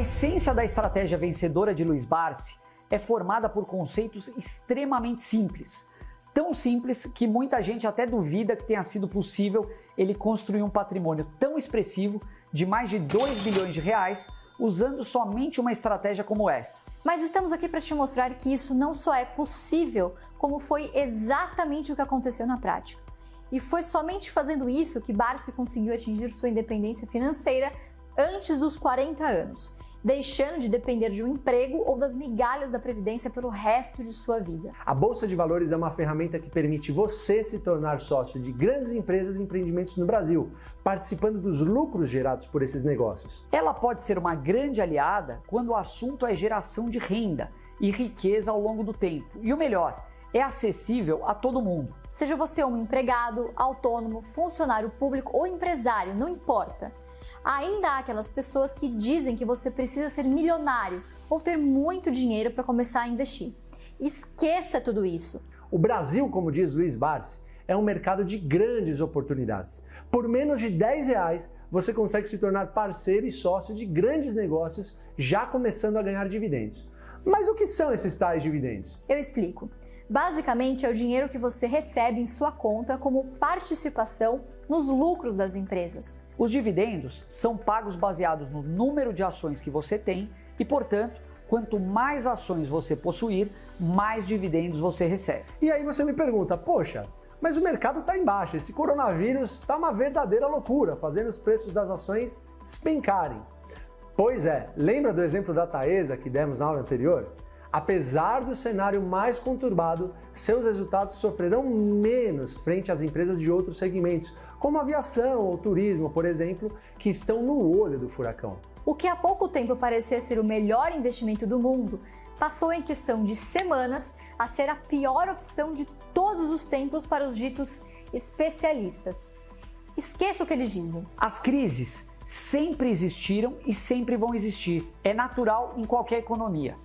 essência da estratégia vencedora de Luiz Barsi é formada por conceitos extremamente simples. Tão simples que muita gente até duvida que tenha sido possível ele construir um patrimônio tão expressivo de mais de 2 bilhões de reais usando somente uma estratégia como essa. Mas estamos aqui para te mostrar que isso não só é possível, como foi exatamente o que aconteceu na prática. E foi somente fazendo isso que Barsi conseguiu atingir sua independência financeira antes dos 40 anos, deixando de depender de um emprego ou das migalhas da Previdência pelo resto de sua vida. A Bolsa de Valores é uma ferramenta que permite você se tornar sócio de grandes empresas e empreendimentos no Brasil, participando dos lucros gerados por esses negócios. Ela pode ser uma grande aliada quando o assunto é geração de renda e riqueza ao longo do tempo. E o melhor, é acessível a todo mundo. Seja você um empregado, autônomo, funcionário público ou empresário, não importa. Ainda há aquelas pessoas que dizem que você precisa ser milionário ou ter muito dinheiro para começar a investir. Esqueça tudo isso. O Brasil, como diz Luiz Barsi, é um mercado de grandes oportunidades. Por menos de R$10, você consegue se tornar parceiro e sócio de grandes negócios, já começando a ganhar dividendos. Mas o que são esses tais dividendos? Eu explico. Basicamente, é o dinheiro que você recebe em sua conta como participação nos lucros das empresas. Os dividendos são pagos baseados no número de ações que você tem e, portanto, quanto mais ações você possuir, mais dividendos você recebe. E aí você me pergunta, poxa, mas o mercado está em baixa, esse coronavírus está uma verdadeira loucura, fazendo os preços das ações despencarem. Pois é, lembra do exemplo da Taesa que demos na aula anterior? Apesar do cenário mais conturbado, seus resultados sofrerão menos frente às empresas de outros segmentos, como aviação ou turismo, por exemplo, que estão no olho do furacão. O que há pouco tempo parecia ser o melhor investimento do mundo, passou em questão de semanas a ser a pior opção de todos os tempos para os ditos especialistas. Esqueça o que eles dizem. As crises sempre existiram e sempre vão existir. É natural em qualquer economia.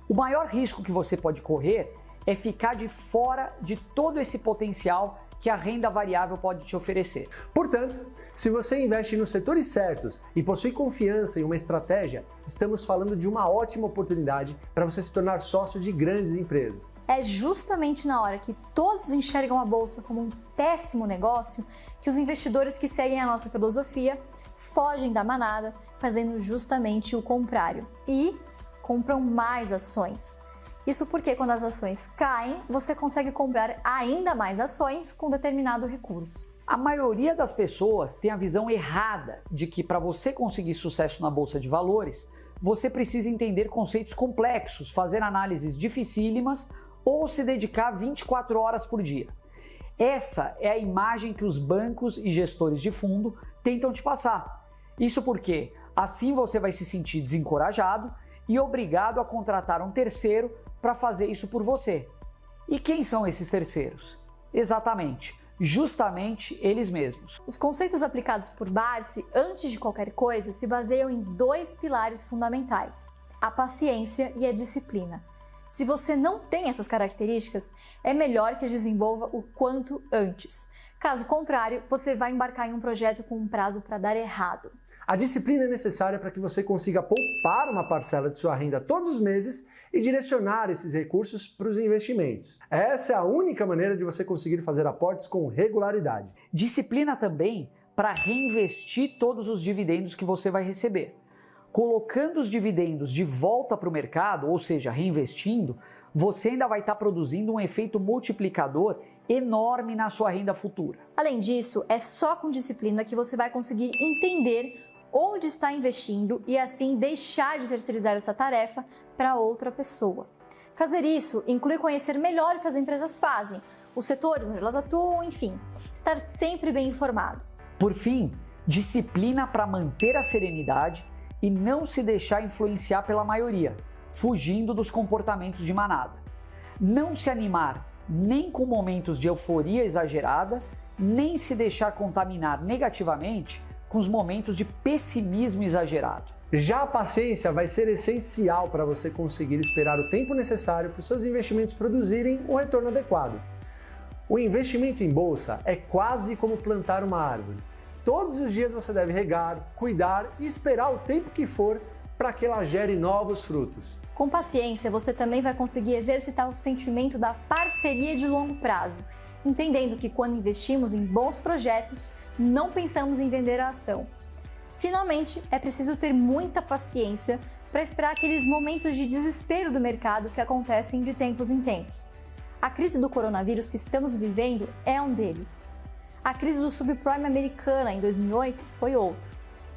O maior risco que você pode correr é ficar de fora de todo esse potencial que a renda variável pode te oferecer. Portanto, se você investe nos setores certos e possui confiança em uma estratégia, estamos falando de uma ótima oportunidade para você se tornar sócio de grandes empresas. É justamente na hora que todos enxergam a bolsa como um péssimo negócio que os investidores que seguem a nossa filosofia fogem da manada, fazendo justamente o contrário e compram mais ações. Isso porque quando as ações caem, você consegue comprar ainda mais ações com determinado recurso. A maioria das pessoas tem a visão errada de que para você conseguir sucesso na Bolsa de Valores, você precisa entender conceitos complexos, fazer análises dificílimas ou se dedicar 24 horas por dia. Essa é a imagem que os bancos e gestores de fundo tentam te passar. Isso porque assim você vai se sentir desencorajado e obrigado a contratar um terceiro para fazer isso por você. E quem são esses terceiros? Exatamente, justamente eles mesmos. Os conceitos aplicados por Barsi, antes de qualquer coisa, se baseiam em dois pilares fundamentais: a paciência e a disciplina. Se você não tem essas características, é melhor que as desenvolva o quanto antes. Caso contrário, você vai embarcar em um projeto com um prazo para dar errado. A disciplina é necessária para que você consiga poupar uma parcela de sua renda todos os meses e direcionar esses recursos para os investimentos. Essa é a única maneira de você conseguir fazer aportes com regularidade. Disciplina também para reinvestir todos os dividendos que você vai receber. Colocando os dividendos de volta para o mercado, ou seja, reinvestindo, você ainda vai estar produzindo um efeito multiplicador enorme na sua renda futura. Além disso, é só com disciplina que você vai conseguir entender onde está investindo e assim deixar de terceirizar essa tarefa para outra pessoa. Fazer isso inclui conhecer melhor o que as empresas fazem, os setores onde elas atuam, enfim, estar sempre bem informado. Por fim, disciplina para manter a serenidade e não se deixar influenciar pela maioria, fugindo dos comportamentos de manada. Não se animar nem com momentos de euforia exagerada, nem se deixar contaminar negativamente com os momentos de pessimismo exagerado. Já a paciência vai ser essencial para você conseguir esperar o tempo necessário para os seus investimentos produzirem o retorno adequado. O investimento em bolsa é quase como plantar uma árvore. Todos os dias você deve regar, cuidar e esperar o tempo que for para que ela gere novos frutos. Com paciência, você também vai conseguir exercitar o sentimento da parceria de longo prazo, entendendo que quando investimos em bons projetos, não pensamos em vender a ação. Finalmente, é preciso ter muita paciência para esperar aqueles momentos de desespero do mercado que acontecem de tempos em tempos. A crise do coronavírus que estamos vivendo é um deles. A crise do subprime americana em 2008 foi outro.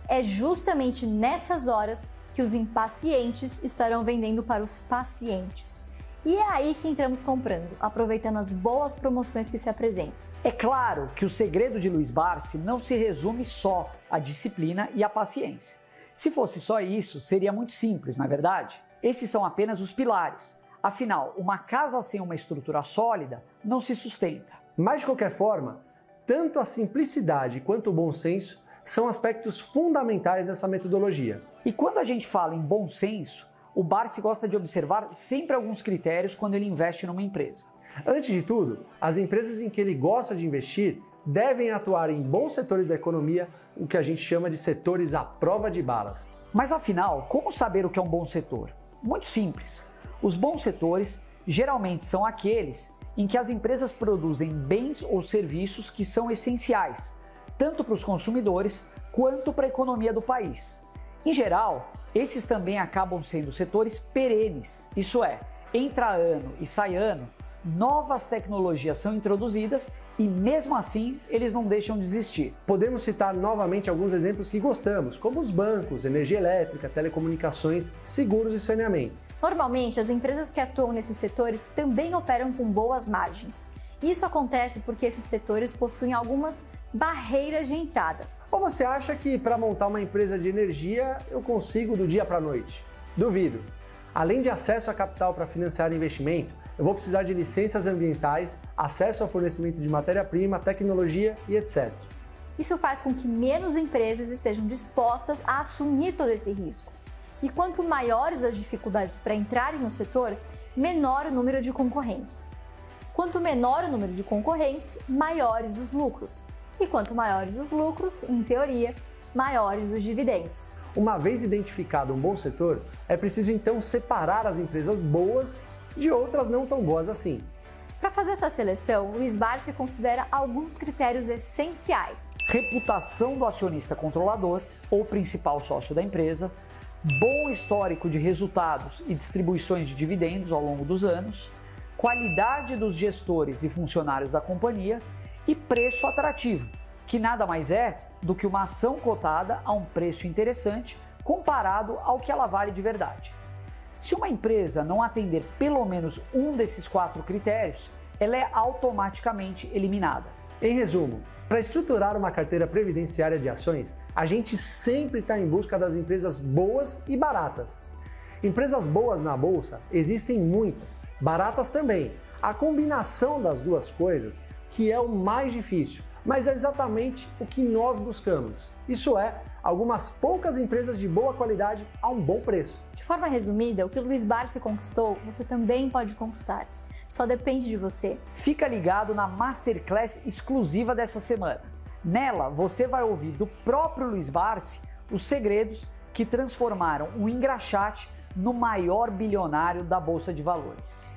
É justamente nessas horas que os impacientes estarão vendendo para os pacientes. E é aí que entramos comprando, aproveitando as boas promoções que se apresentam. É claro que o segredo de Luiz Barsi não se resume só à disciplina e à paciência. Se fosse só isso, seria muito simples, não é verdade? Esses são apenas os pilares. Afinal, uma casa sem uma estrutura sólida não se sustenta. Mas de qualquer forma, tanto a simplicidade quanto o bom senso são aspectos fundamentais dessa metodologia. E quando a gente fala em bom senso, o Barsi gosta de observar sempre alguns critérios quando ele investe numa empresa. Antes de tudo, as empresas em que ele gosta de investir devem atuar em bons setores da economia, o que a gente chama de setores à prova de balas. Mas afinal, como saber o que é um bom setor? Muito simples. Os bons setores geralmente são aqueles em que as empresas produzem bens ou serviços que são essenciais, tanto para os consumidores quanto para a economia do país. Em geral, esses também acabam sendo setores perenes, isso é, entra ano e sai ano, novas tecnologias são introduzidas e mesmo assim eles não deixam de existir. Podemos citar novamente alguns exemplos que gostamos, como os bancos, energia elétrica, telecomunicações, seguros e saneamento. Normalmente, as empresas que atuam nesses setores também operam com boas margens. Isso acontece porque esses setores possuem algumas barreiras de entrada. Ou você acha que para montar uma empresa de energia eu consigo do dia para a noite? Duvido. Além de acesso a capital para financiar investimento, eu vou precisar de licenças ambientais, acesso ao fornecimento de matéria-prima, tecnologia e etc. Isso faz com que menos empresas estejam dispostas a assumir todo esse risco. E quanto maiores as dificuldades para entrarem no setor, menor o número de concorrentes. Quanto menor o número de concorrentes, maiores os lucros. E quanto maiores os lucros, em teoria, maiores os dividendos. Uma vez identificado um bom setor, é preciso então separar as empresas boas de outras não tão boas assim. Para fazer essa seleção, Luiz Barsi considera alguns critérios essenciais. Reputação do acionista controlador ou principal sócio da empresa, bom histórico de resultados e distribuições de dividendos ao longo dos anos, qualidade dos gestores e funcionários da companhia e preço atrativo, que nada mais é do que uma ação cotada a um preço interessante comparado ao que ela vale de verdade. Se uma empresa não atender pelo menos um desses 4 critérios, ela é automaticamente eliminada. Em resumo, para estruturar uma carteira previdenciária de ações, a gente sempre está em busca das empresas boas e baratas. Empresas boas na bolsa existem muitas, baratas também. A combinação das duas coisas que é o mais difícil, mas é exatamente o que nós buscamos. Isso é, algumas poucas empresas de boa qualidade a um bom preço. De forma resumida, o que o Luiz Barsi conquistou, você também pode conquistar. Só depende de você. Fica ligado na Masterclass exclusiva dessa semana. Nela, você vai ouvir do próprio Luiz Barsi os segredos que transformaram o engraxate no maior bilionário da Bolsa de Valores.